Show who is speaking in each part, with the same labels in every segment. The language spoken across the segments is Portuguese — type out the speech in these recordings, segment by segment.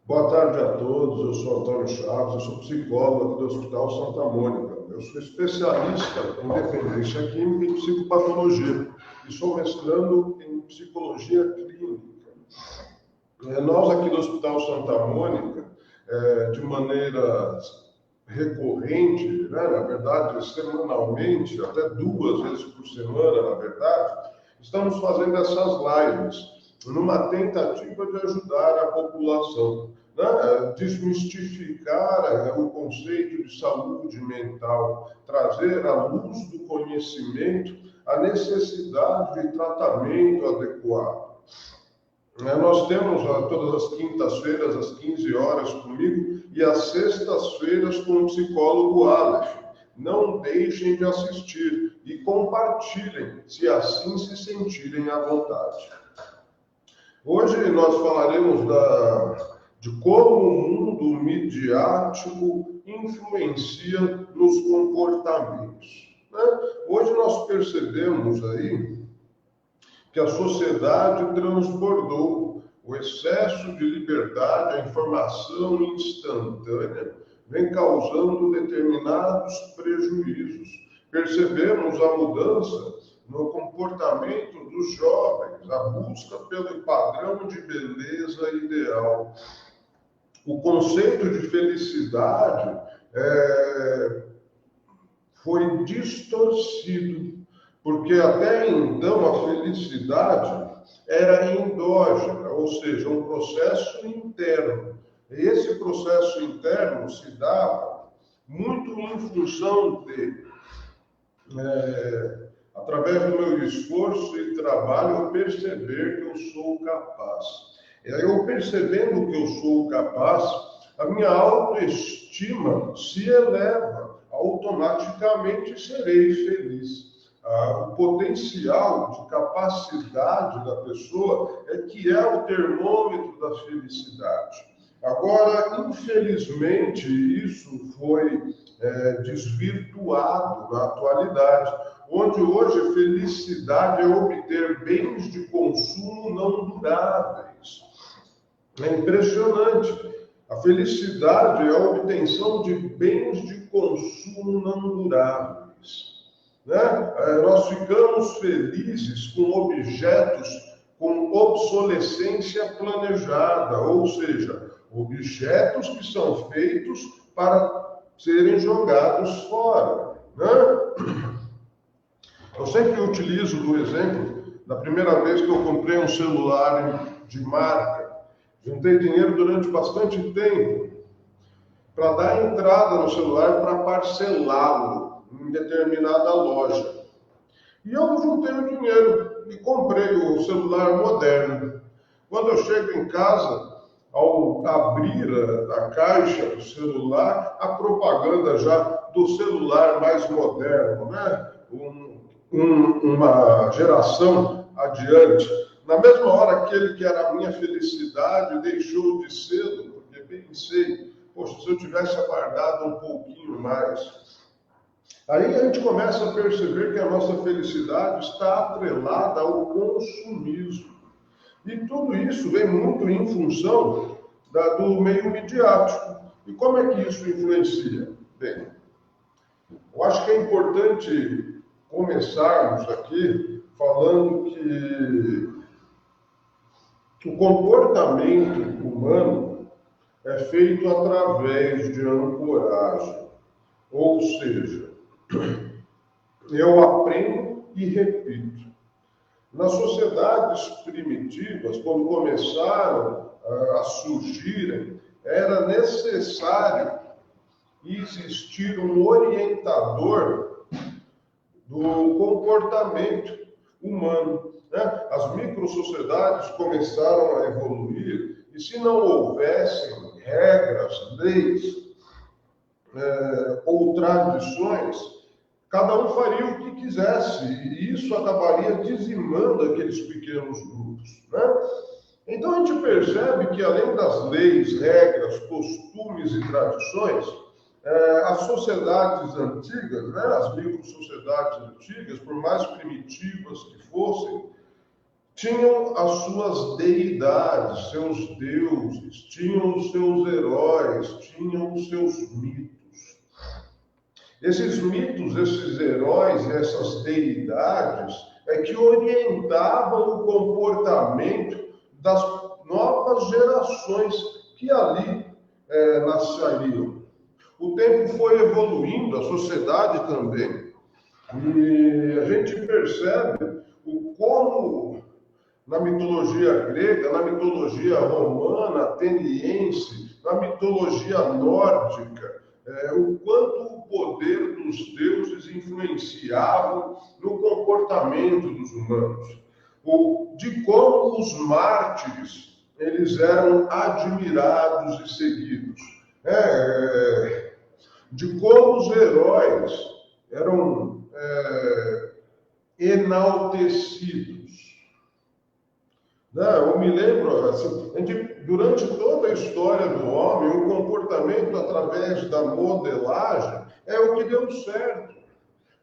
Speaker 1: Boa tarde a todos, eu sou Antônio Chaves, eu sou psicólogo aqui do Hospital Santa Mônica. Eu sou especialista em dependência química e psicopatologia e sou mestrando em psicologia clínica. Nós aqui do Hospital Santa Mônica, de maneira recorrente, né, na verdade semanalmente, até 2 vezes por semana, na verdade, estamos fazendo essas lives numa tentativa de ajudar a população, né? Desmistificar o conceito de saúde mental, trazer à luz do conhecimento a necessidade de tratamento adequado. Nós temos todas as quintas-feiras, às 15 horas comigo, e às sextas-feiras com o psicólogo Aleph. Não deixem de assistir e compartilhem, se assim se sentirem à vontade. Hoje nós falaremos de como o mundo midiático influencia nos comportamentos, né? Hoje nós percebemos aí que a sociedade transbordou. O excesso de liberdade, a informação instantânea, vem causando determinados prejuízos. Percebemos a mudança no comportamento dos jovens, a busca pelo padrão de beleza ideal. O conceito de felicidade foi distorcido, porque até então a felicidade era endógena, ou seja, um processo interno. E esse processo interno se dava muito em função de através do meu esforço e trabalho, eu perceber que eu sou capaz. E aí, eu percebendo que eu sou capaz, a minha autoestima se eleva, automaticamente serei feliz. O potencial de capacidade da pessoa é que é o termômetro da felicidade. Agora, infelizmente, isso foi desvirtuado na atualidade, onde hoje a felicidade é obter bens de consumo não duráveis. É impressionante. A felicidade é a obtenção de bens de consumo não duráveis, né? Nós ficamos felizes com objetos com obsolescência planejada, ou seja, objetos que são feitos para serem jogados fora, né? Eu sempre utilizo do exemplo da primeira vez que eu comprei um celular de marca. Juntei dinheiro durante bastante tempo para dar entrada no celular para parcelá-lo em determinada loja. E eu juntei o dinheiro e comprei o celular moderno. Quando eu chego em casa, ao abrir a caixa do celular, a propaganda já do celular mais moderno, né? Uma geração adiante. Na mesma hora, aquele que era a minha felicidade deixou de ser, porque pensei, poxa, se eu tivesse aguardado um pouquinho mais. Aí a gente começa a perceber que a nossa felicidade está atrelada ao consumismo. E tudo isso vem muito em função do meio midiático. E como é que isso influencia? Bem, eu acho que é importante começarmos aqui falando que o comportamento humano é feito através de ancoragem. Ou seja, eu aprendo e repito. Nas sociedades primitivas, quando começaram a surgirem, era necessário existir um orientador do comportamento humano, né? As microsociedades começaram a evoluir, e se não houvessem regras, leis ou tradições, cada um faria o que quisesse, e isso acabaria dizimando aqueles pequenos grupos, né? Então a gente percebe que, além das leis, regras, costumes e tradições, as sociedades antigas, né, as microsociedades antigas, por mais primitivas que fossem, tinham as suas deidades, seus deuses, tinham os seus heróis, tinham os seus mitos. Esses mitos, esses heróis, essas deidades, é que orientavam o comportamento das novas gerações que ali nasceriam. O tempo foi evoluindo, a sociedade também, e a gente percebe o como na mitologia grega, na mitologia romana, ateniense, na mitologia nórdica, o quanto o poder dos deuses influenciava no comportamento dos humanos, de como os mártires eles eram admirados e seguidos, de como os heróis eram enaltecidos. Eu me lembro, assim, durante toda a história do homem, o comportamento através da modelagem é o que deu certo.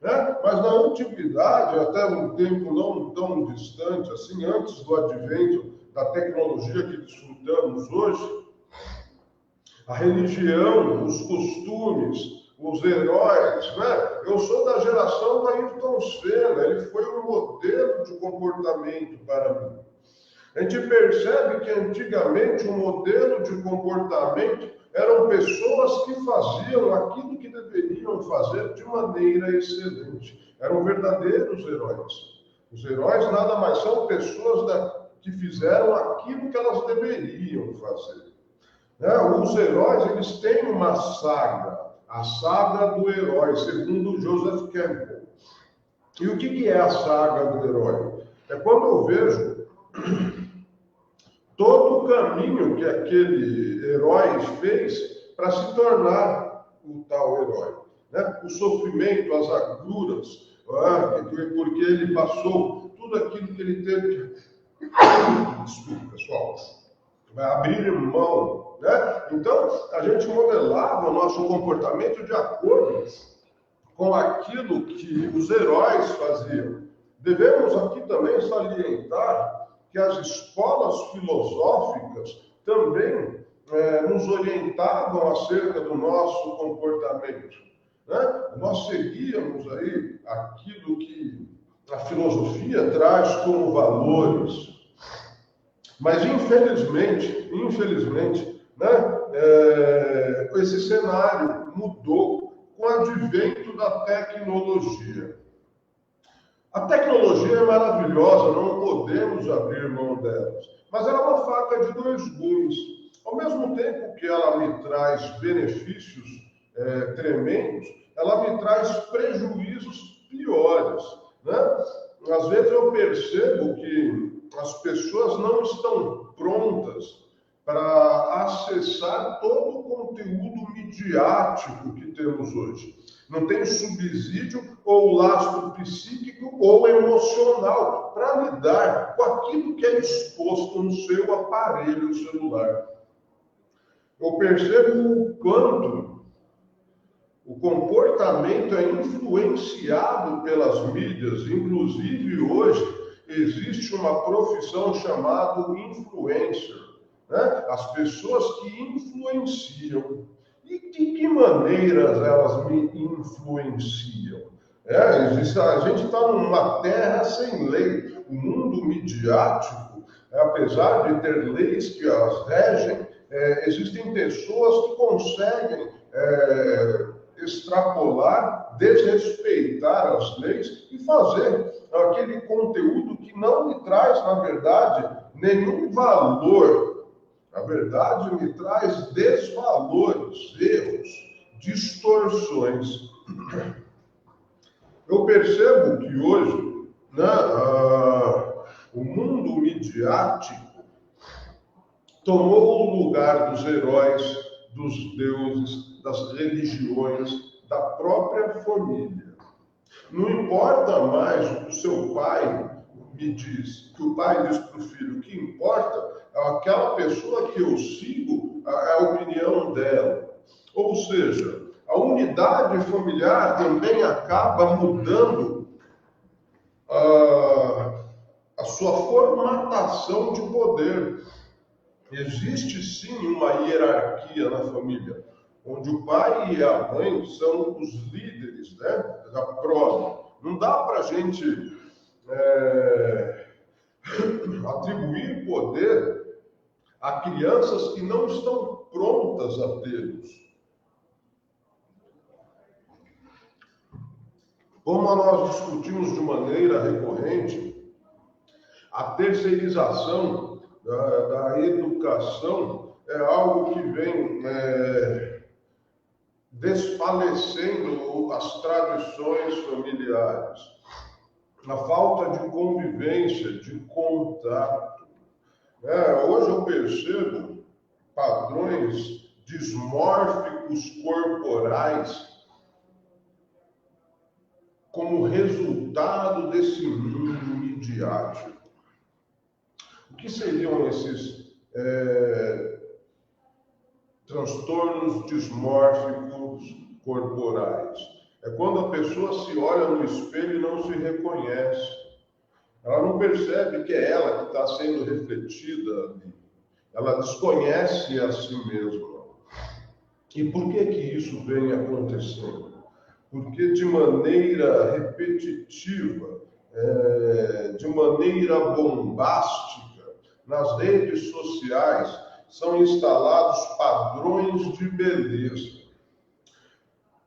Speaker 1: Mas na antiguidade, até um tempo não tão distante, assim, antes do advento da tecnologia que desfrutamos hoje, a religião, os costumes, os heróis, Eu sou da geração do Ayrton Senna, ele foi um modelo de comportamento para mim. A gente percebe que antigamente o modelo de comportamento eram pessoas que faziam aquilo que deveriam fazer de maneira excelente. Eram verdadeiros heróis. Os heróis nada mais são pessoas que fizeram aquilo que elas deveriam fazer. Os heróis, eles têm uma saga, a saga do herói, segundo Joseph Campbell. E o que é a saga do herói? É quando eu vejo todo o caminho que aquele herói fez para se tornar o tal herói. O sofrimento, as agruras, porque ele passou tudo aquilo que ele teve que... Desculpa, pessoal. Vai abrir mão. Então, a gente modelava o nosso comportamento de acordo com aquilo que os heróis faziam. Devemos aqui também salientar que as escolas filosóficas também nos orientavam acerca do nosso comportamento. Nós seguíamos aí aquilo que a filosofia traz como valores. Mas, infelizmente, esse cenário mudou com o advento da tecnologia. A tecnologia é maravilhosa, não podemos abrir mão delas, mas ela é uma faca de dois gumes. Ao mesmo tempo que ela me traz benefícios tremendos, ela me traz prejuízos piores. Às vezes eu percebo que as pessoas não estão prontas para acessar todo o conteúdo midiático que temos hoje. Não tem subsídio ou lastro psíquico ou emocional para lidar com aquilo que é exposto no seu aparelho celular. Eu percebo o quanto o comportamento é influenciado pelas mídias. Inclusive, hoje, existe uma profissão chamada influencer. As pessoas que influenciam. E de que maneiras elas me influenciam? A gente está numa terra sem lei. O mundo midiático, apesar de ter leis que as regem, existem pessoas que conseguem extrapolar, desrespeitar as leis e fazer aquele conteúdo que não me traz, na verdade, nenhum valor. Na verdade, me traz desvalores, erros, distorções. Eu percebo que hoje, o mundo midiático tomou o lugar dos heróis, dos deuses, das religiões, da própria família. Não importa mais o que o seu pai me diz, que o pai diz para o filho, o que importa é aquela pessoa que eu sigo, a opinião dela. Ou seja, a unidade familiar também acaba mudando a sua formatação de poder. Existe sim uma hierarquia na família, onde o pai e a mãe são os líderes, né, da prole. Não dá para a gente atribuir poder a crianças que não estão prontas a tê-los. Como nós discutimos de maneira recorrente, a terceirização da educação é algo que vem desfalecendo as tradições familiares. A falta de convivência, de contato. Hoje eu percebo padrões dismórficos corporais como resultado desse mundo midiático. O que seriam esses transtornos dismórficos corporais? É quando a pessoa se olha no espelho e não se reconhece. Ela não percebe que é ela que está sendo refletida ali. Ela desconhece a si mesma. E por que isso vem acontecendo? Porque de maneira repetitiva, de maneira bombástica, nas redes sociais, são instalados padrões de beleza.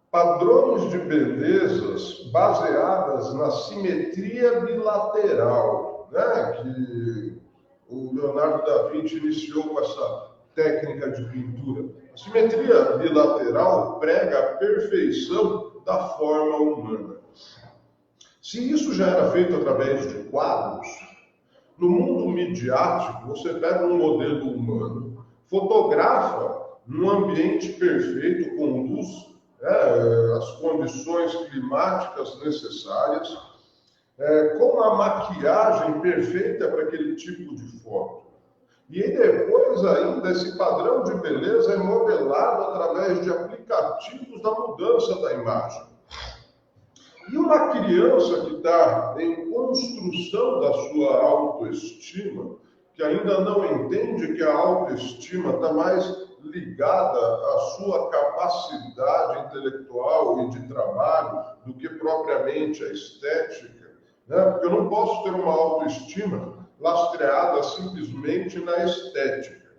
Speaker 1: Padrões de belezas baseadas na simetria bilateral, né? Que o Leonardo da Vinci iniciou com essa técnica de pintura. A simetria bilateral prega a perfeição da forma humana. Se isso já era feito através de quadros, no mundo midiático, você pega um modelo humano, fotografa num ambiente perfeito, com luz, as condições climáticas necessárias, com a maquiagem perfeita para aquele tipo de foto. E aí depois ainda esse padrão de beleza é modelado através de aplicativos da mudança da imagem. E uma criança que está em construção da sua autoestima, que ainda não entende que a autoestima está mais ligada à sua capacidade intelectual e de trabalho do que propriamente a estética, né? Porque eu não posso ter uma autoestima lastreada simplesmente na estética.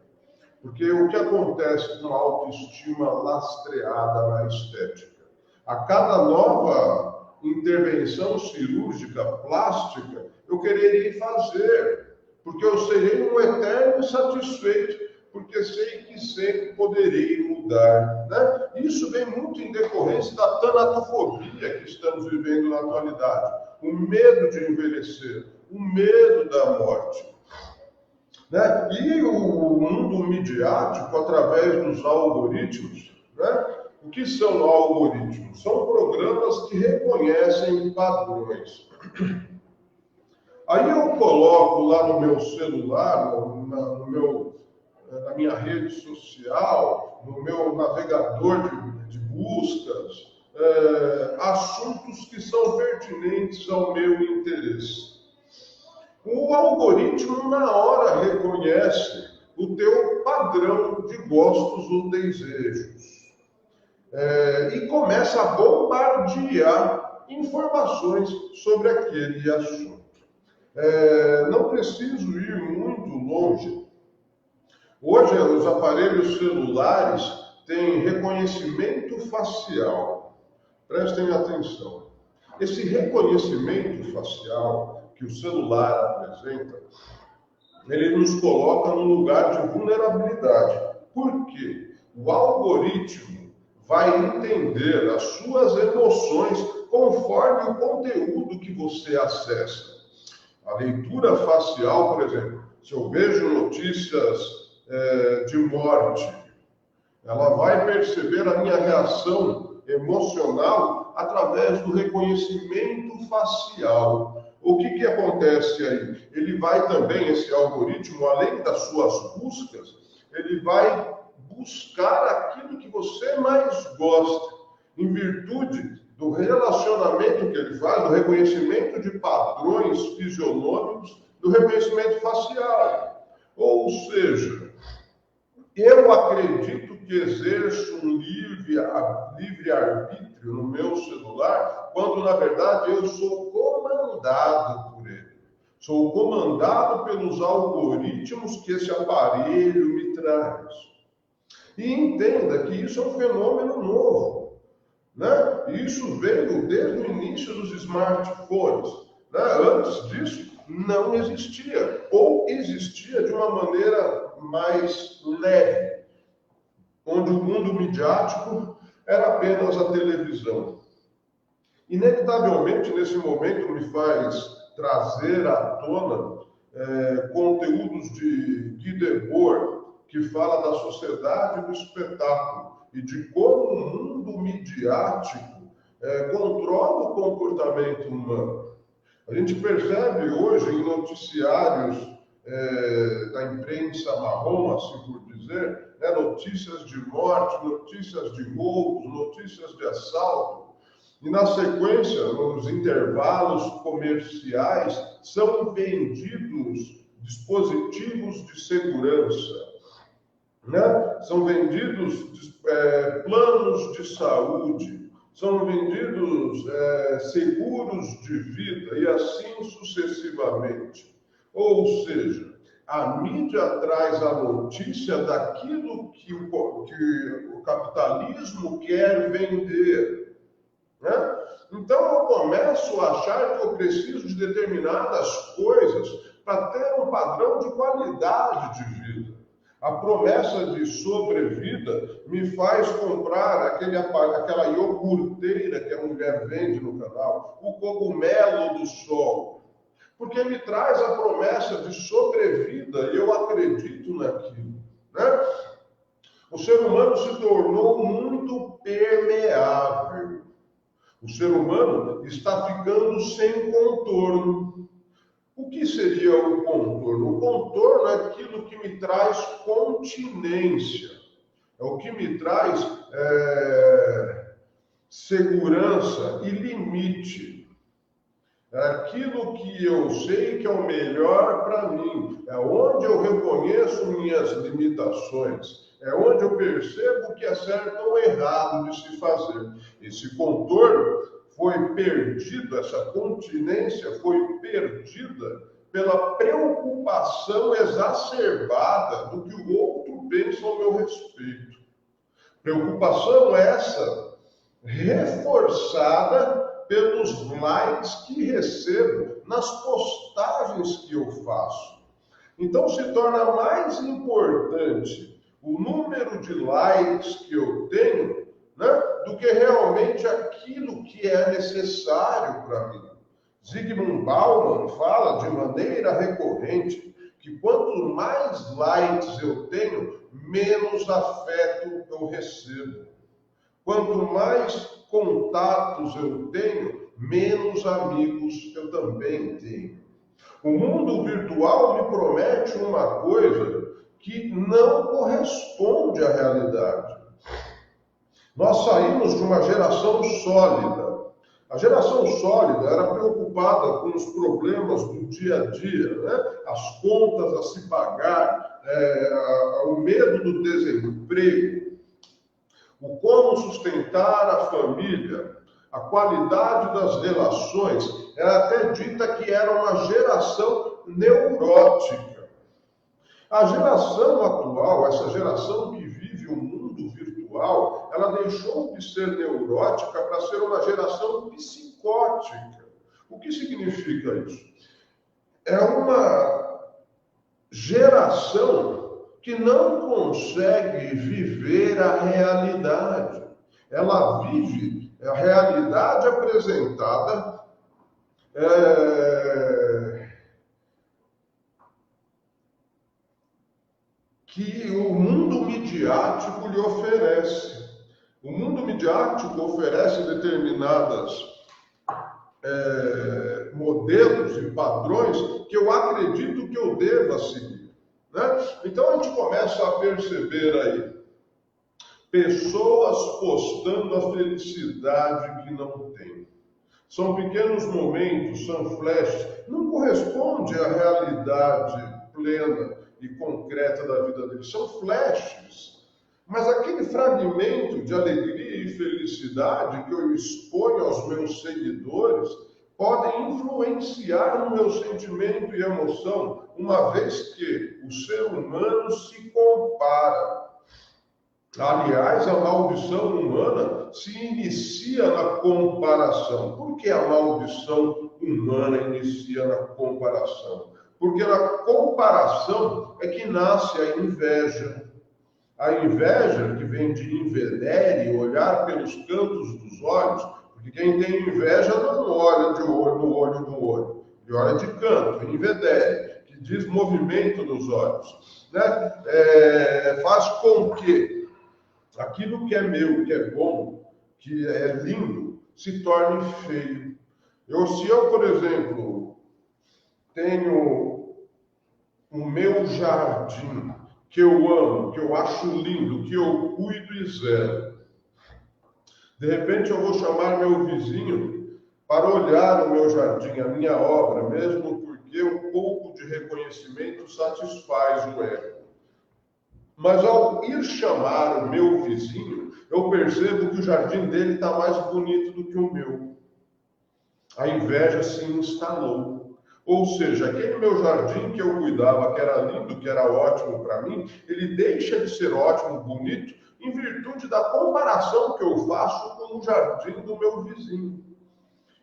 Speaker 1: Porque o que acontece com a autoestima lastreada na estética? A cada nova intervenção cirúrgica, plástica, eu quereria fazer, porque eu serei um eterno insatisfeito, porque sei que sempre poderei mudar, né? Isso vem muito em decorrência da tanatofobia que estamos vivendo na atualidade, o medo de envelhecer, o medo da morte, né? E o mundo midiático, através dos algoritmos, né? O que são algoritmos? São programas que reconhecem padrões. Aí eu coloco lá no meu celular, na minha rede social, no meu navegador de buscas, assuntos que são pertinentes ao meu interesse. O algoritmo, na hora, reconhece o teu padrão de gostos ou desejos. E começa a bombardear informações sobre aquele assunto. Não preciso ir muito longe. Hoje, os aparelhos celulares têm reconhecimento facial. Prestem atenção. Esse reconhecimento facial que o celular apresenta, ele nos coloca num lugar de vulnerabilidade. Por quê? O algoritmo vai entender as suas emoções conforme o conteúdo que você acessa. A leitura facial, por exemplo, se eu vejo notícias de morte, ela vai perceber a minha reação emocional através do reconhecimento facial. O que acontece aí? Ele vai também, esse algoritmo, além das suas buscas, ele vai buscar aquilo que você mais gosta, em virtude do relacionamento que ele faz, do reconhecimento de padrões fisionômicos do reconhecimento facial. Ou seja, eu acredito que exerço um livre-arbítrio no meu celular, quando na verdade eu sou comandado por ele. Sou comandado pelos algoritmos que esse aparelho me traz. E entenda que isso é um fenômeno novo, né? Isso veio desde o início dos smartphones, né? Antes disso, não existia, ou existia de uma maneira mais leve, onde o mundo midiático era apenas a televisão. Inevitavelmente, nesse momento, me faz trazer à tona conteúdos de Guy Debord, que fala da sociedade do espetáculo e de como o mundo midiático controla o comportamento humano. A gente percebe hoje em noticiários da imprensa marrom, assim por dizer, notícias de morte, notícias de roubos, notícias de assalto, e na sequência, nos intervalos comerciais, são vendidos dispositivos de segurança, né? São vendidos planos de saúde, são vendidos seguros de vida e assim sucessivamente. Ou seja, a mídia traz a notícia daquilo que o capitalismo quer vender, né? Então eu começo a achar que eu preciso de determinadas coisas para ter um padrão de qualidade de vida. A promessa de sobrevida me faz comprar aquela iogurteira que a mulher vende no canal, o cogumelo do sol, porque me traz a promessa de sobrevida e eu acredito naquilo, né? O ser humano se tornou muito permeável. O ser humano está ficando sem contorno. O que seria o contorno? O contorno é aquilo que me traz continência, é o que me traz segurança e limite. É aquilo que eu sei que é o melhor para mim, é onde eu reconheço minhas limitações, é onde eu percebo o que é certo ou errado de se fazer. Esse contorno foi perdido, essa continência foi perdida pela preocupação exacerbada do que o outro pensa ao meu respeito. Preocupação essa reforçada pelos likes que recebo nas postagens que eu faço. Então se torna mais importante o número de likes que eu tenho, né, do que realmente aquilo que é necessário para mim. Zygmunt Bauman fala de maneira recorrente que quanto mais likes eu tenho, menos afeto eu recebo. Quanto mais contatos eu tenho, menos amigos eu também tenho. O mundo virtual me promete uma coisa que não corresponde à realidade. Nós saímos de uma geração sólida. A geração sólida era preocupada com os problemas do dia a dia, né? As contas a se pagar, o medo do desemprego, o como sustentar a família, a qualidade das relações. Era até dita que era uma geração neurótica. A geração atual, essa geração que vive o mundo virtual, ela deixou de ser neurótica para ser uma geração psicótica. O que significa isso? É uma geração que não consegue viver a realidade. Ela vive a realidade apresentada que o mundo midiático lhe oferece. O mundo midiático oferece determinadas modelos e padrões que eu acredito que eu deva seguir, né? Então a gente começa a perceber aí pessoas postando a felicidade que não tem. São pequenos momentos, são flashes, não corresponde à realidade plena e concreta da vida dele, são flashes. Mas aquele fragmento de alegria e felicidade que eu exponho aos meus seguidores podem influenciar no meu sentimento e emoção, uma vez que o ser humano se compara. Aliás, a maldição humana se inicia na comparação. Por que a maldição humana inicia na comparação? Porque na comparação é que nasce a inveja. A inveja, que vem de invedere, olhar pelos cantos dos olhos, porque quem tem inveja não olha de olho no olho do olho, ele olha de canto, invedere, que diz movimento dos olhos, né? Faz com que aquilo que é meu, que é bom, que é lindo, se torne feio. Se eu, por exemplo, tenho o meu jardim, que eu amo, que eu acho lindo, que eu cuido e zelo, de repente eu vou chamar meu vizinho para olhar o meu jardim, a minha obra, mesmo porque um pouco de reconhecimento satisfaz o ego. Mas ao ir chamar o meu vizinho, eu percebo que o jardim dele está mais bonito do que o meu. A inveja se instalou. Ou seja, aquele meu jardim que eu cuidava, que era lindo, que era ótimo para mim, ele deixa de ser ótimo, bonito, em virtude da comparação que eu faço com o jardim do meu vizinho.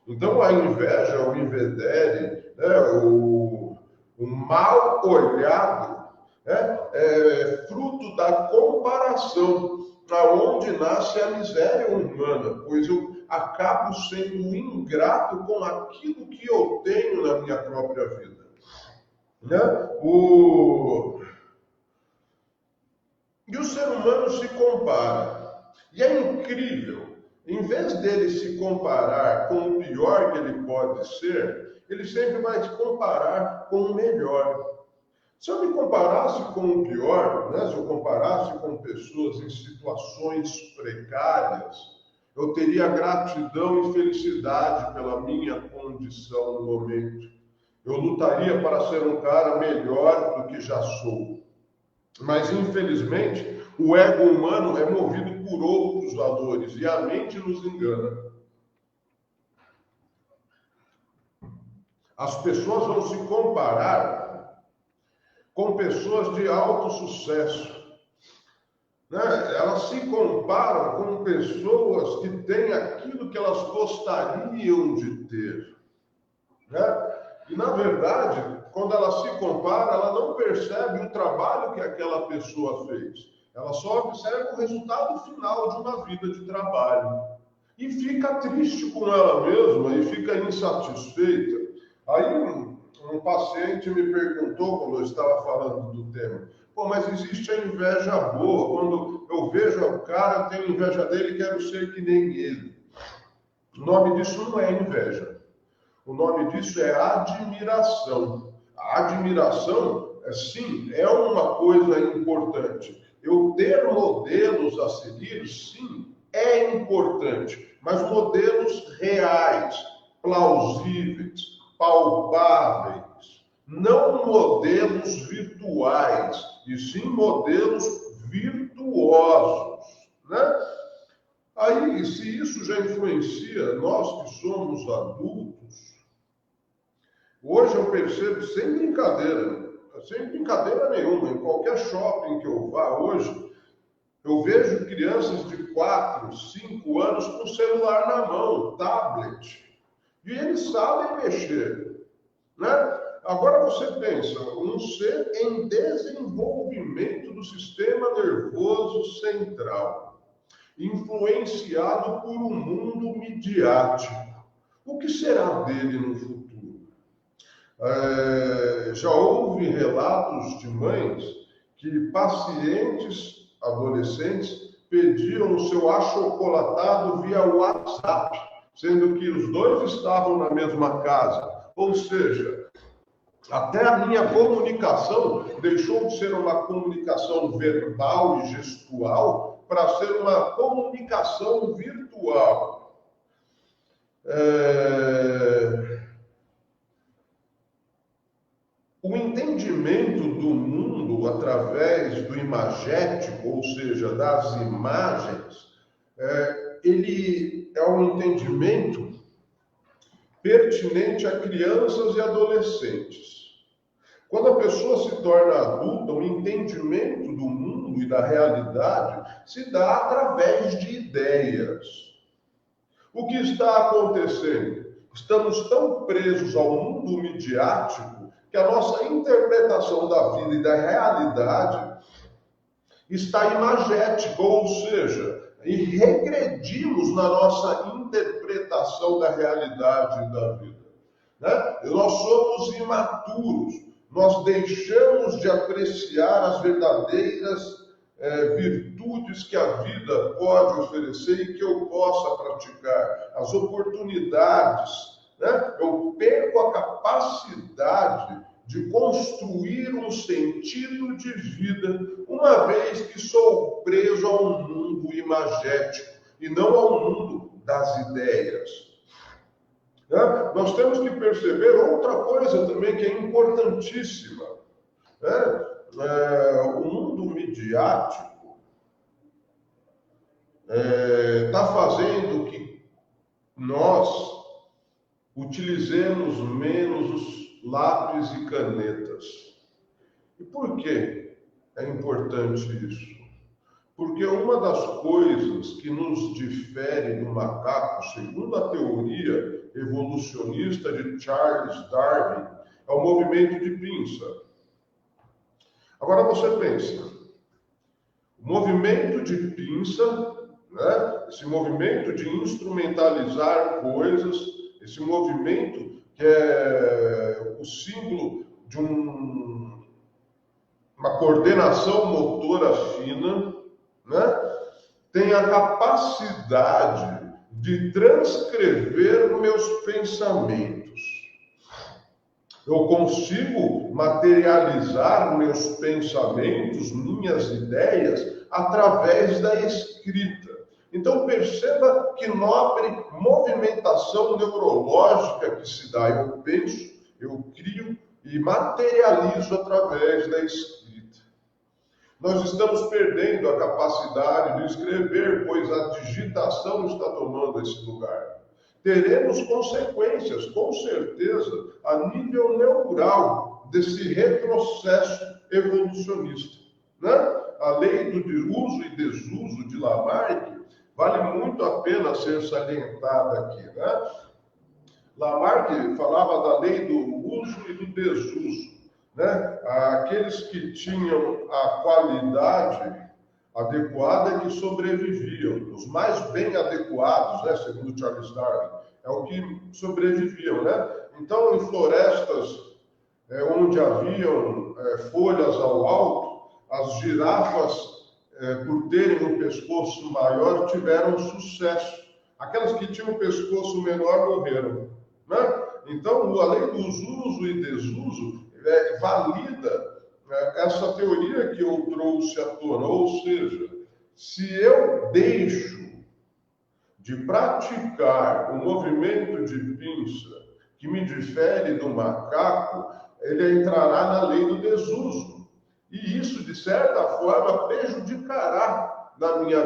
Speaker 1: Então a inveja, o invedere, né, o mal olhado, é fruto da comparação, aonde nasce a miséria humana, pois eu acabo sendo ingrato com aquilo que eu tenho na minha própria vida. Né? E o ser humano se compara. E é incrível, em vez dele se comparar com o pior que ele pode ser, ele sempre vai se comparar com o melhor. Se eu me comparasse com o pior, né? Se eu comparasse com pessoas em situações precárias, eu teria gratidão e felicidade pela minha condição no momento. Eu lutaria para ser um cara melhor do que já sou. Mas, infelizmente, o ego humano é movido por outros valores e a mente nos engana. As pessoas vão se comparar com pessoas de alto sucesso. Né? Elas se comparam com pessoas que têm aquilo que elas gostariam de ter. Né? E, na verdade, quando ela se compara, ela não percebe o trabalho que aquela pessoa fez. Ela só observa o resultado final de uma vida de trabalho. E fica triste com ela mesma e fica insatisfeita. Aí um paciente me perguntou, quando eu estava falando do tema, mas existe a inveja boa. Quando eu vejo o cara, eu tenho inveja dele e quero ser que nem ele. O nome disso não é inveja. O nome disso é admiração. A admiração, sim, é uma coisa importante. Eu ter modelos a seguir, sim, é importante. Mas modelos reais, plausíveis, palpáveis. Não modelos virtuais, e sim modelos virtuosos. Né? Aí, se isso já influencia nós que somos adultos, hoje eu percebo sem brincadeira nenhuma, em qualquer shopping que eu vá hoje, eu vejo crianças de 4, 5 anos com celular na mão, tablet, e eles sabem mexer, né? Agora você pensa, um ser em desenvolvimento do sistema nervoso central, influenciado por um mundo midiático. O que será dele no futuro? Já houve relatos de mães que pacientes adolescentes pediam o seu achocolatado via WhatsApp, sendo que os dois estavam na mesma casa. Ou seja, até a minha comunicação deixou de ser uma comunicação verbal e gestual para ser uma comunicação virtual. O entendimento do mundo através do imagético, ou seja, das imagens, ele é um entendimento pertinente a crianças e adolescentes. Quando a pessoa se torna adulta, o entendimento do mundo e da realidade se dá através de ideias. O que está acontecendo? Estamos tão presos ao mundo midiático que a nossa interpretação da vida e da realidade está imagética, ou seja, regredimos na nossa interpretação da realidade e da vida. Né? Nós somos imaturos, nós deixamos de apreciar as verdadeiras virtudes que a vida pode oferecer e que eu possa praticar, as oportunidades, né? Eu perco a capacidade de construir um sentido de vida, uma vez que sou preso a um mundo imagético e não ao mundo das ideias. Né? Nós temos que perceber outra coisa também que é importantíssima. Né? O mundo midiático está fazendo que nós utilizemos menos os lápis e canetas. E por que é importante isso? Porque uma das coisas que nos difere do macaco, segundo a teoria evolucionista de Charles Darwin, é o movimento de pinça. Agora você pensa, o movimento de pinça, né, esse movimento de instrumentalizar coisas, esse movimento que é o símbolo de uma coordenação motora fina, né, tem a capacidade de transcrever meus pensamentos. Eu consigo materializar meus pensamentos, minhas ideias, através da escrita. Então perceba que nobre movimentação neurológica que se dá. Eu penso, eu crio e materializo através da escrita. Nós estamos perdendo a capacidade de escrever, pois a digitação está tomando esse lugar. Teremos consequências, com certeza, a nível neural desse retrocesso evolucionista. Né? A lei do uso e desuso de Lamarck vale muito a pena ser salientada aqui. Né? Lamarck falava da lei do uso e do desuso. Né? Aqueles que tinham a qualidade adequada que sobreviviam. Os mais bem adequados, né, segundo Charles Darwin, é o que sobreviviam. Né? Então, em florestas onde haviam folhas ao alto, as girafas, por terem um pescoço maior, tiveram sucesso. Aquelas que tinham um pescoço menor morreram. Né? Então, a lei do uso e desuso valida essa teoria que eu trouxe à tona, ou seja, se eu deixo de praticar o movimento de pinça que me difere do macaco, ele entrará na lei do desuso. E isso, de certa forma, prejudicará na minha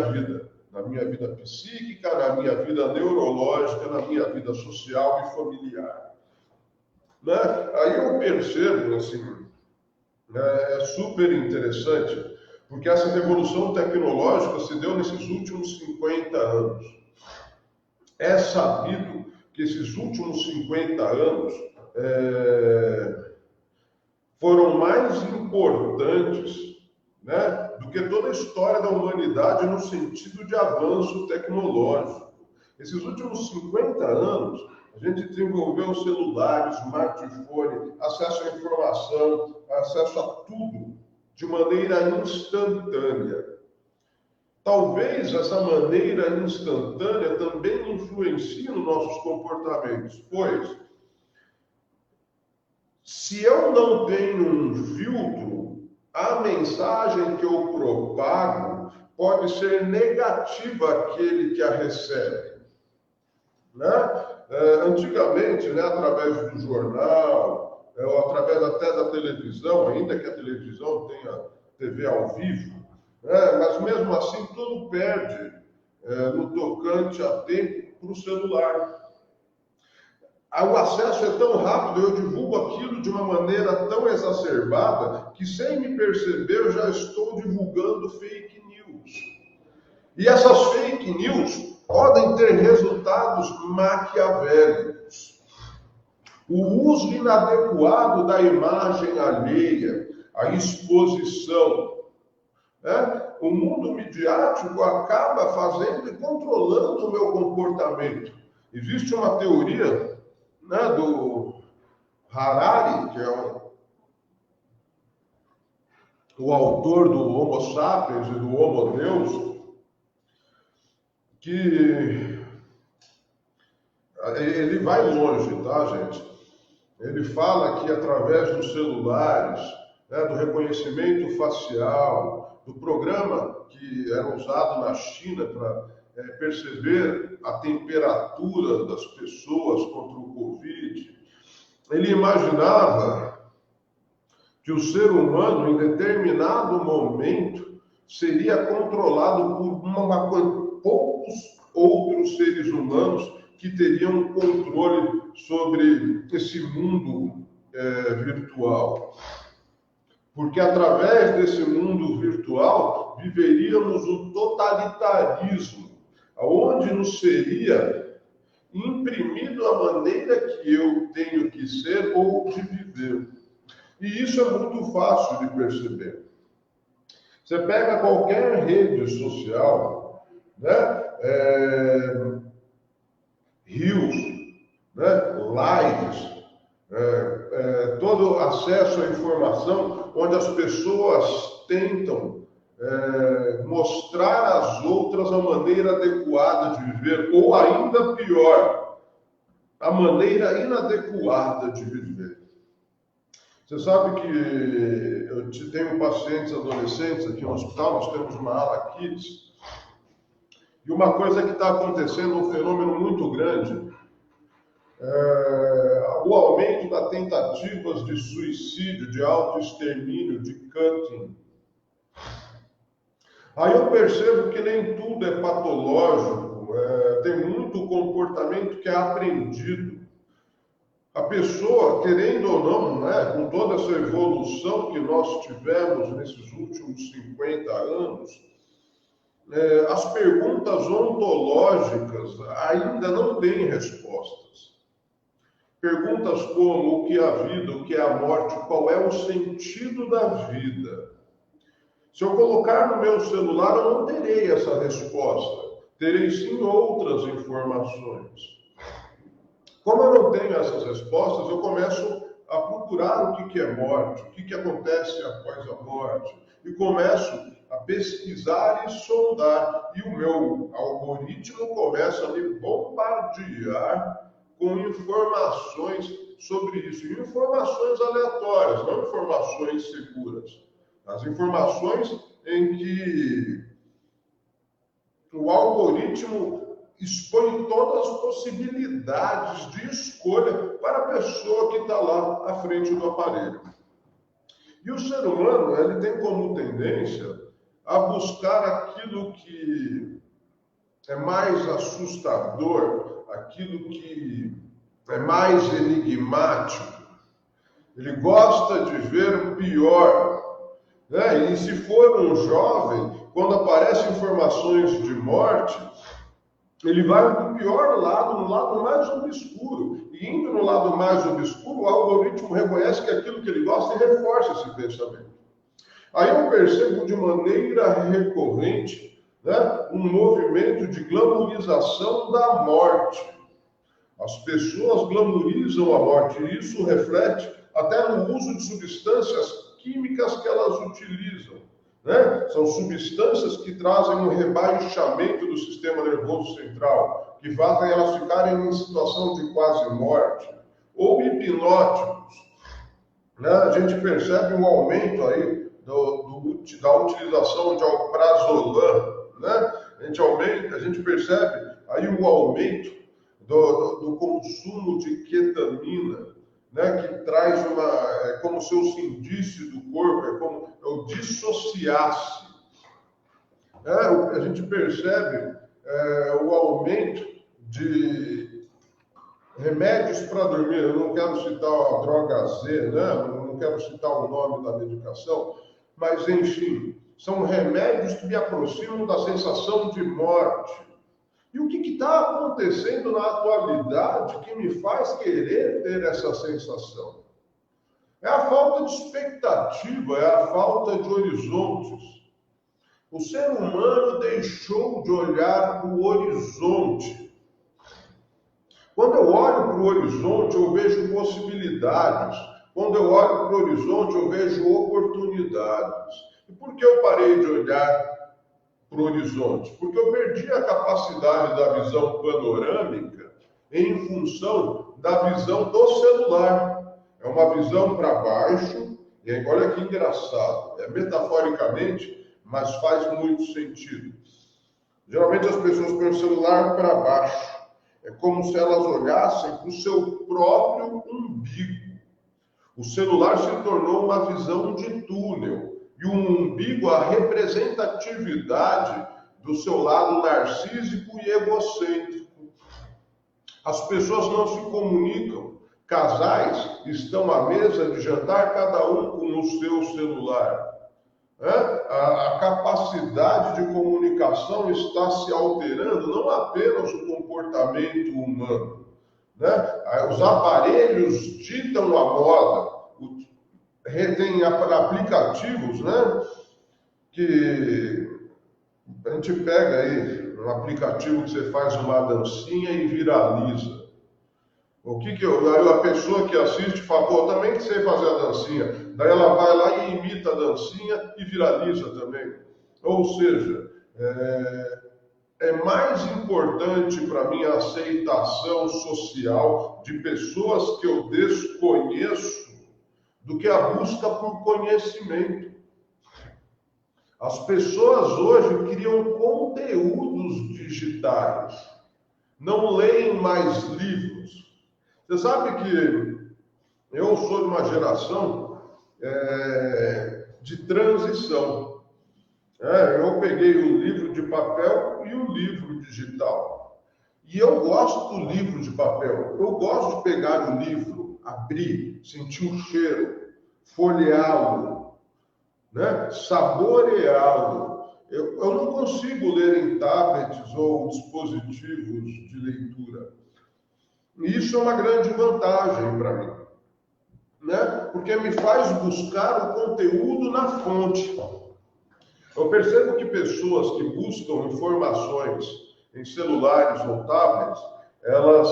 Speaker 1: vida psíquica, na minha vida neurológica, na minha vida social e familiar. Né? Aí eu percebo, assim, é super interessante, porque essa revolução tecnológica se deu nesses últimos 50 anos. É sabido que esses últimos 50 anos foram mais importantes, né, do que toda a história da humanidade no sentido de avanço tecnológico. Esses últimos 50 anos, a gente desenvolveu celulares, smartphone, acesso à informação, acesso a tudo de maneira instantânea. Talvez essa maneira instantânea também influencie nos nossos comportamentos, pois se eu não tenho um filtro, a mensagem que eu propago pode ser negativa àquele que a recebe. né? Antigamente, né, através do jornal, ou através até da televisão, ainda que a televisão tenha TV ao vivo, né, mas mesmo assim tudo perde no tocante a tempo para o celular. O acesso é tão rápido, eu divulgo aquilo de uma maneira tão exacerbada que, sem me perceber, eu já estou divulgando fake news. E essas fake news podem ter resultados maquiavélicos. O uso inadequado da imagem alheia, a exposição, né? O mundo midiático acaba fazendo e controlando o meu comportamento. Existe uma teoria, né, do Harari, que é o autor do Homo sapiens e do Homo Deus, que ele vai longe, tá, gente? Ele fala que através dos celulares, né, do reconhecimento facial, do programa que era usado na China para perceber a temperatura das pessoas contra o Covid, ele imaginava que o ser humano, em determinado momento, seria controlado por poucos outros seres humanos que teriam controle sobre esse mundo virtual. Porque através desse mundo virtual viveríamos um totalitarismo, onde nos seria imprimido a maneira que eu tenho que ser ou de viver. E isso é muito fácil de perceber. Você pega qualquer rede social, né? Reels, né? Lives, todo acesso à informação, onde as pessoas tentam mostrar às outras a maneira adequada de viver, ou ainda pior, a maneira inadequada de viver. Você sabe que eu tenho pacientes adolescentes aqui no hospital, nós temos uma ala Kids, e uma coisa que está acontecendo, um fenômeno muito grande, o aumento das tentativas de suicídio, de autoextermínio, de cutting. Aí eu percebo que nem tudo é patológico, tem muito comportamento que é aprendido. A pessoa, querendo ou não, né, com toda essa evolução que nós tivemos nesses últimos 50 anos, as perguntas ontológicas ainda não têm respostas. Perguntas como o que é a vida, o que é a morte, qual é o sentido da vida. Se eu colocar no meu celular, eu não terei essa resposta. Terei sim outras informações. Como eu não tenho essas respostas, eu começo a procurar o que é morte, o que acontece após a morte, e começo a pesquisar e sondar, e o meu algoritmo começa a me bombardear com informações sobre isso, e informações aleatórias, não informações seguras. As informações em que o algoritmo expõe todas as possibilidades de escolha para a pessoa que está lá à frente do aparelho. E o ser humano, ele tem como tendência a buscar aquilo que é mais assustador, aquilo que é mais enigmático. Ele gosta de ver o pior, né? E se for um jovem, quando aparecem informações de morte, ele vai para o pior lado, no lado mais obscuro. E indo no lado mais obscuro, o algoritmo reconhece que aquilo que ele gosta e reforça esse pensamento. Aí eu percebo de maneira recorrente, né, um movimento de glamorização da morte. As pessoas glamorizam a morte e isso reflete até no uso de substâncias químicas que elas utilizam. Né? São substâncias que trazem um rebaixamento do sistema nervoso central, que fazem elas ficarem em situação de quase morte, ou hipnóticos. Né? A gente percebe um aumento aí da utilização de alprazolam, né? A gente percebe aí um aumento do consumo de ketamina, né, que traz como se eu sentisse do corpo, é como eu dissociasse. A gente percebe o aumento de remédios para dormir. Eu não quero citar a droga Z, né? Não quero citar o nome da medicação, mas, enfim, são remédios que me aproximam da sensação de morte. E o que está acontecendo na atualidade que me faz querer ter essa sensação? É a falta de expectativa, é a falta de horizontes. O ser humano deixou de olhar para o horizonte. Quando eu olho para o horizonte, eu vejo possibilidades. Quando eu olho para o horizonte, eu vejo oportunidades. E por que eu parei de olhar para o horizonte? Porque eu perdi a capacidade da visão panorâmica em função da visão do celular. É uma visão para baixo, e aí, olha que engraçado, metaforicamente, mas faz muito sentido. Geralmente as pessoas põem o celular para baixo. É como se elas olhassem para o seu próprio umbigo. O celular se tornou uma visão de túnel. E o umbigo, a representatividade do seu lado narcísico e egocêntrico. As pessoas não se comunicam. Casais estão à mesa de jantar, cada um com o seu celular. A capacidade de comunicação está se alterando, não apenas o comportamento humano. Os aparelhos ditam a moda. Tem aplicativos, que a gente pega aí um aplicativo que você faz uma dancinha e viraliza. Aí a pessoa que assiste fala, pô, eu também sei fazer a dancinha. Daí ela vai lá e imita a dancinha e viraliza também. Ou seja, é mais importante para mim a aceitação social de pessoas que eu desconheço do que a busca por conhecimento. As pessoas hoje criam conteúdos digitais, não leem mais livros. Você sabe que eu sou de uma geração de transição. Eu peguei o livro de papel e o livro digital. E eu gosto do livro de papel. Eu gosto de pegar o livro, abrir, sentir o cheiro, folheá-lo, saboreá-lo. Eu não consigo ler em tablets ou dispositivos de leitura. E isso é uma grande vantagem para mim, porque me faz buscar o conteúdo na fonte. Eu percebo que pessoas que buscam informações em celulares ou tablets, elas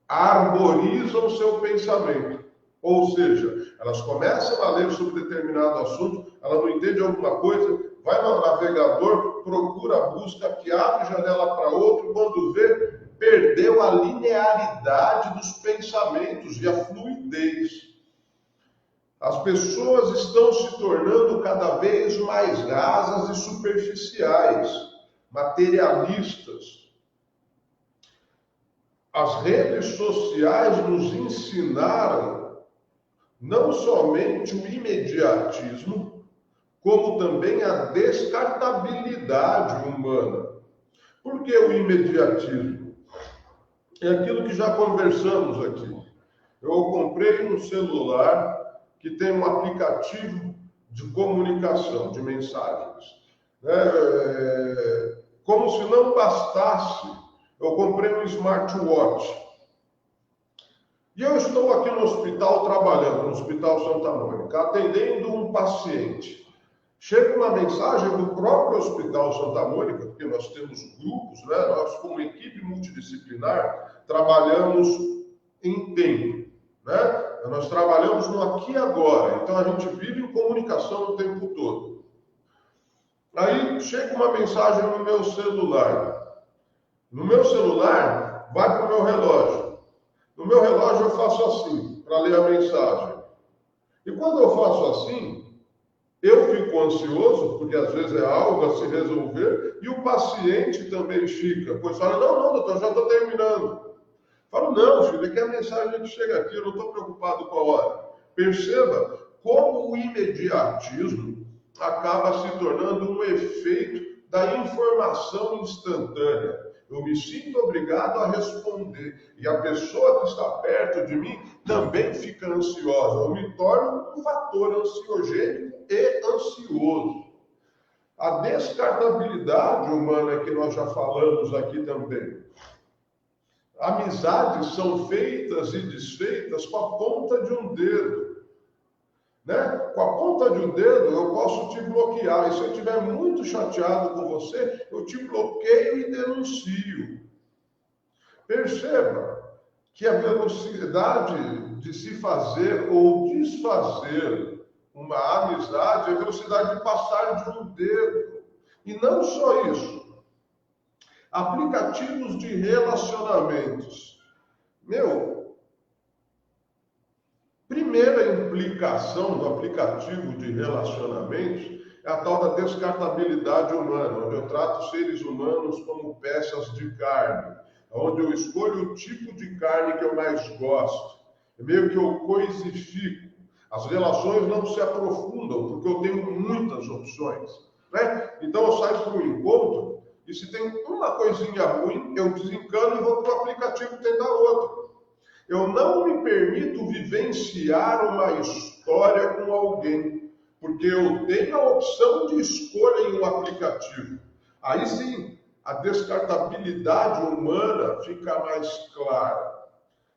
Speaker 1: arborizam seu pensamento. Ou seja, elas começam a ler sobre determinado assunto, ela não entende alguma coisa, vai no navegador, procura a busca, que abre janela para outro, quando vê, perdeu a linearidade dos pensamentos e a fluidez. As pessoas estão se tornando cada vez mais rasas e superficiais, materialistas. As redes sociais nos ensinaram não somente o imediatismo, como também a descartabilidade humana. Por que o imediatismo? É aquilo que já conversamos aqui. Eu comprei um celular que tem um aplicativo de comunicação, de mensagens. Como se não bastasse, eu comprei um smartwatch. E eu estou aqui no hospital trabalhando, no Hospital Santa Mônica, atendendo um paciente. Chega uma mensagem do próprio Hospital Santa Mônica, porque nós temos grupos, nós como equipe multidisciplinar trabalhamos em tempo, Nós trabalhamos no aqui e agora, então a gente vive em comunicação o tempo todo. Aí chega uma mensagem no meu celular. No meu celular, vai para o meu relógio. No meu relógio eu faço assim, para ler a mensagem. E quando eu faço assim, eu fico ansioso, porque às vezes é algo a se resolver, e o paciente também fica. Pois fala, não, doutor, já estou terminando. Falo, não, filho, é que a mensagem que chega aqui, eu não estou preocupado com a hora. Perceba como o imediatismo acaba se tornando um efeito da informação instantânea. Eu me sinto obrigado a responder. E a pessoa que está perto de mim também fica ansiosa. Eu me torno um fator ansiogênico e ansioso. A descartabilidade humana que nós já falamos aqui também. Amizades são feitas e desfeitas com a ponta de um dedo. Né? Com a ponta de um dedo eu posso te bloquear. E se eu estiver muito chateado com você, eu te bloqueio e denuncio. Perceba que a velocidade de se fazer ou desfazer uma amizade é a velocidade de passar de um dedo. E não só isso. Aplicativos de relacionamentos. Primeira implicação do aplicativo de relacionamentos é a tal da descartabilidade humana, onde eu trato seres humanos como peças de carne, onde eu escolho o tipo de carne que eu mais gosto. É meio que eu coisifico. As relações não se aprofundam, porque eu tenho muitas opções. Né? Então eu saio para um encontro, e se tem uma coisinha ruim, eu desencano e vou para o aplicativo tentar outra. Eu não me permito vivenciar uma história com alguém, porque eu tenho a opção de escolha em um aplicativo. Aí sim, a descartabilidade humana fica mais clara.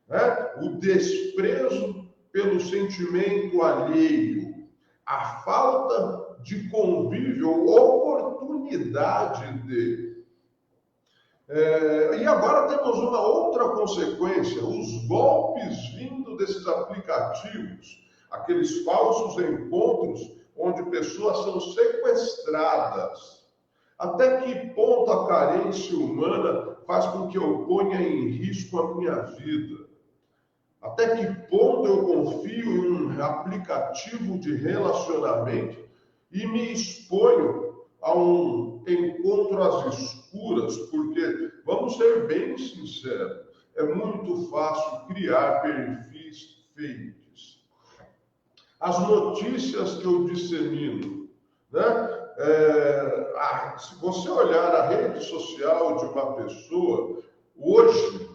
Speaker 1: Né? O desprezo pelo sentimento alheio, a falta de convívio, oportunidade de. E agora temos uma outra consequência, os golpes vindo desses aplicativos, aqueles falsos encontros onde pessoas são sequestradas. Até que ponto a carência humana faz com que eu ponha em risco a minha vida? Até que ponto eu confio em um aplicativo de relacionamento e me exponho a um encontro às escuras, porque, vamos ser bem sinceros, é muito fácil criar perfis fakes. As notícias que eu dissemino, né? Se você olhar a rede social de uma pessoa, hoje,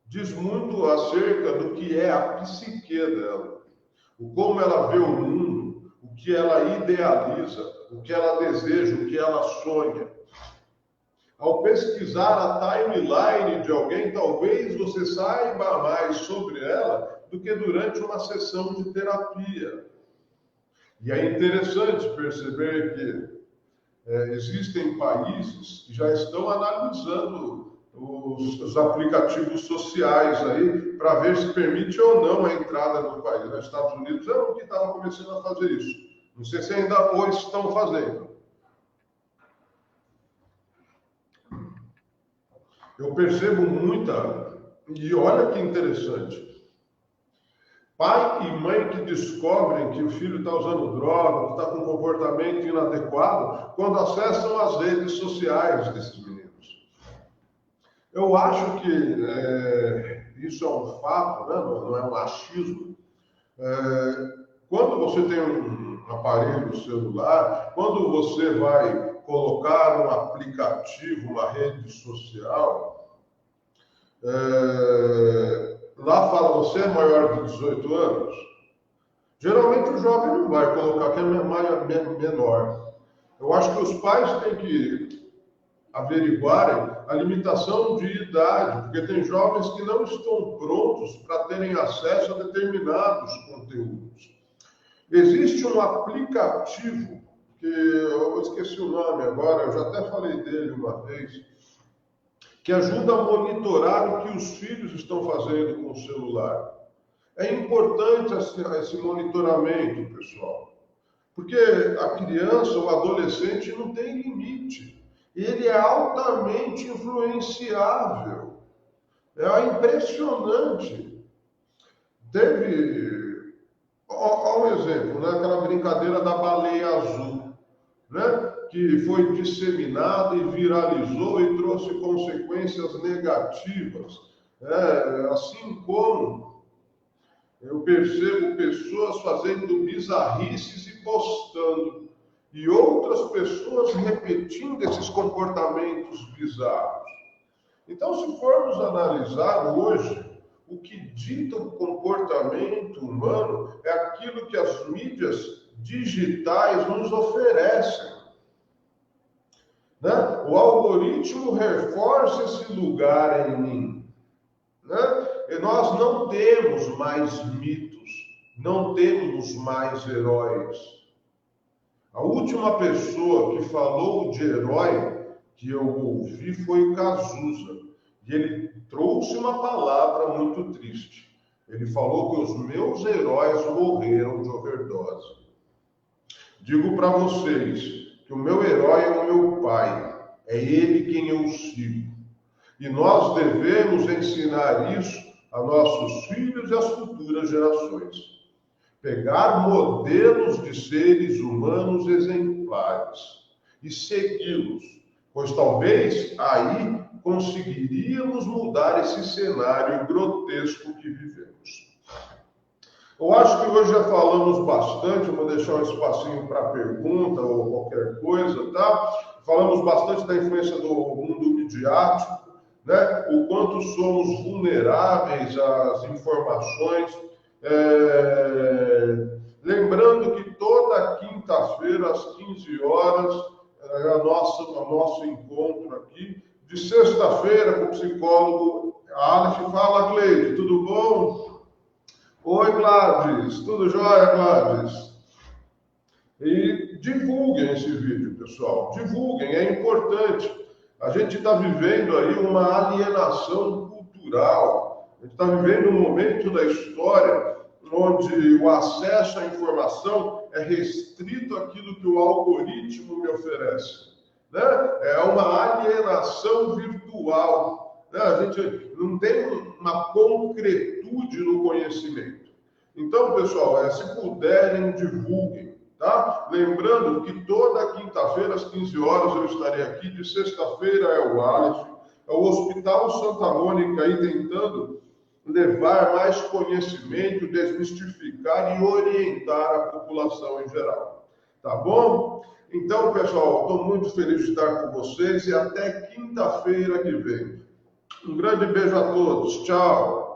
Speaker 1: diz muito acerca do que é a psique dela, o como ela vê o mundo, o que ela idealiza, o que ela deseja, o que ela sonha. Ao pesquisar a timeline de alguém, talvez você saiba mais sobre ela do que durante uma sessão de terapia. E é interessante perceber que existem países que já estão analisando os aplicativos sociais aí para ver se permite ou não a entrada no país. Nos Estados Unidos é o que estava começando a fazer isso. Não sei se ainda hoje estão fazendo. Eu percebo muita, e olha que interessante, pai e mãe que descobrem que o filho está usando droga, que está com um comportamento inadequado, quando acessam as redes sociais desses meninos. Eu acho que isso é um fato, né? Não é um achismo. Quando você tem um aparelho celular, quando você vai colocar um aplicativo, uma rede social, lá fala, você é maior de 18 anos? Geralmente o jovem não vai colocar que é menor. Eu acho que os pais têm que averiguarem a limitação de idade, porque tem jovens que não estão prontos para terem acesso a determinados conteúdos. Existe um aplicativo, que eu esqueci o nome agora, eu já até falei dele uma vez, que ajuda a monitorar o que os filhos estão fazendo com o celular. É importante esse monitoramento, pessoal, porque a criança, o adolescente não tem limite. Ele é altamente influenciável. É impressionante. Olha um exemplo, né? Aquela brincadeira da baleia azul, né? Que foi disseminada e viralizou e trouxe consequências negativas Assim como eu percebo pessoas fazendo bizarrices e postando, e outras pessoas repetindo esses comportamentos bizarros. Então, se formos analisar hoje, o que dita o comportamento humano é aquilo que as mídias digitais nos oferecem. Né? O algoritmo reforça esse lugar em mim. Né? E nós não temos mais mitos, não temos mais heróis. A última pessoa que falou de herói que eu ouvi foi o Cazuza. E ele trouxe uma palavra muito triste. Ele falou que os meus heróis morreram de overdose. Digo para vocês que o meu herói é o meu pai. É ele quem eu sigo. E nós devemos ensinar isso a nossos filhos e às futuras gerações. Pegar modelos de seres humanos exemplares e segui-los, pois talvez aí conseguiríamos mudar esse cenário grotesco que vivemos. Eu acho que hoje já falamos bastante, eu vou deixar um espacinho para pergunta ou qualquer coisa, tá? Falamos bastante da influência do mundo midiático, né? O quanto somos vulneráveis às informações. Lembrando que toda quinta-feira, às 15 horas, é o nosso encontro aqui. De sexta-feira, com o psicólogo Aleph. Fala, Gleide, tudo bom? Oi, Gladys, tudo jóia, Gladys? E divulguem esse vídeo, pessoal, divulguem, é importante. A gente está vivendo aí uma alienação cultural, a gente está vivendo um momento da história onde o acesso à informação é restrito àquilo que o algoritmo me oferece. Né? É uma alienação virtual. Né? A gente não tem uma concretude no conhecimento. Então, pessoal, se puderem, divulguem. Tá? Lembrando que toda quinta-feira, às 15 horas, eu estarei aqui. De sexta-feira é o Aleph, é o Hospital Santa Mônica aí tentando levar mais conhecimento, desmistificar e orientar a população em geral. Tá bom? Então, pessoal, estou muito feliz de estar com vocês e até quinta-feira que vem. Um grande beijo a todos. Tchau.